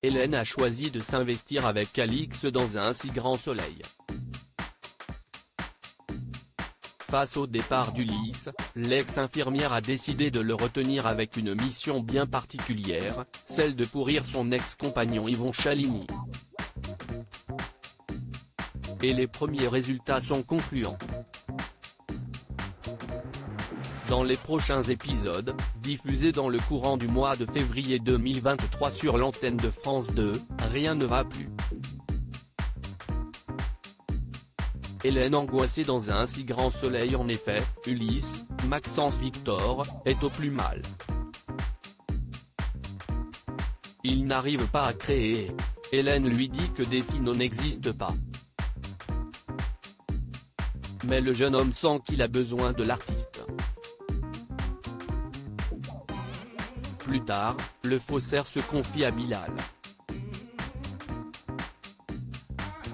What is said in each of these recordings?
Hélène a choisi de s'investir avec Alix dans un si grand soleil. Face au départ d'Ulysse, l'ex-infirmière a décidé de le retenir avec une mission bien particulière, celle de pourrir son ex-compagnon Yvon Chaligny. Et les premiers résultats sont concluants. Dans les prochains épisodes, diffusés dans le courant du mois de février 2023 sur l'antenne de France 2, rien ne va plus. Hélène angoissée dans un si grand soleil. En effet, Ulysse, Maxence Victor, est au plus mal. Il n'arrive pas à créer. Hélène lui dit que des finaux n'existent pas. Mais le jeune homme sent qu'il a besoin de l'artiste. Plus tard, le faussaire se confie à Bilal.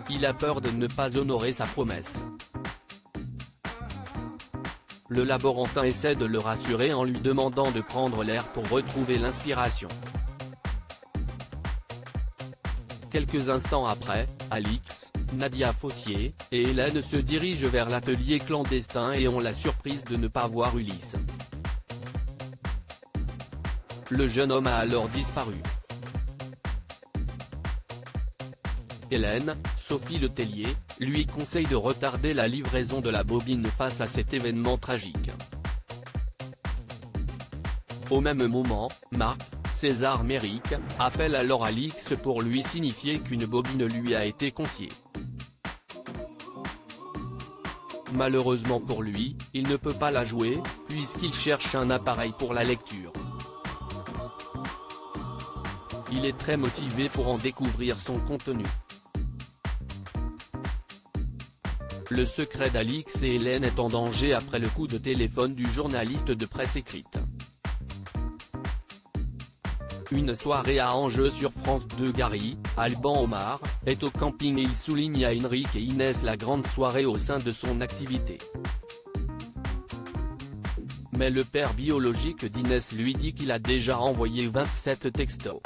Il a peur de ne pas honorer sa promesse. Le laborantin essaie de le rassurer en lui demandant de prendre l'air pour retrouver l'inspiration. Quelques instants après, Alix, Nadia Fossier, et Hélène se dirigent vers l'atelier clandestin et ont la surprise de ne pas voir Ulysse. Le jeune homme a alors disparu. Hélène, Sophie Letellier, lui conseille de retarder la livraison de la bobine face à cet événement tragique. Au même moment, Marc, César Méric, appelle alors Alix pour lui signifier qu'une bobine lui a été confiée. Malheureusement pour lui, il ne peut pas la jouer, puisqu'il cherche un appareil pour la lecture. Il est très motivé pour en découvrir son contenu. Le secret d'Alix et Hélène est en danger après le coup de téléphone du journaliste de presse écrite. Une soirée à enjeu sur France 2. Gary, Alban Omar, est au camping et il souligne à Henrik et Inès la grande soirée au sein de son activité. Mais le père biologique d'Inès lui dit qu'il a déjà envoyé 27 textos.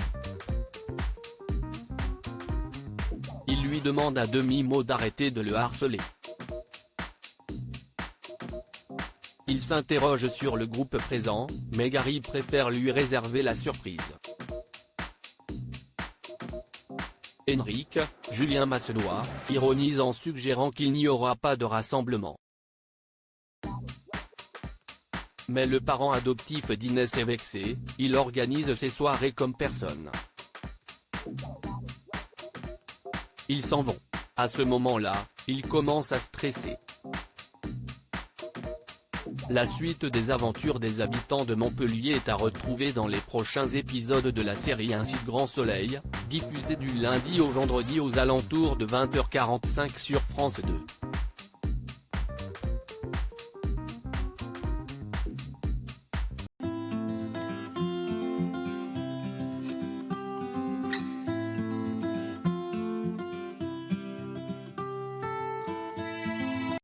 Il lui demande à demi-mot d'arrêter de le harceler. Il s'interroge sur le groupe présent, mais Gary préfère lui réserver la surprise. Henrik, Julien Massedois, ironise en suggérant qu'il n'y aura pas de rassemblement. Mais le parent adoptif d'Inès est vexé, il organise ses soirées comme personne. Ils s'en vont. À ce moment-là, il commence à stresser. La suite des aventures des habitants de Montpellier est à retrouver dans les prochains épisodes de la série Un si grand soleil, diffusée du lundi au vendredi aux alentours de 20h45 sur France 2.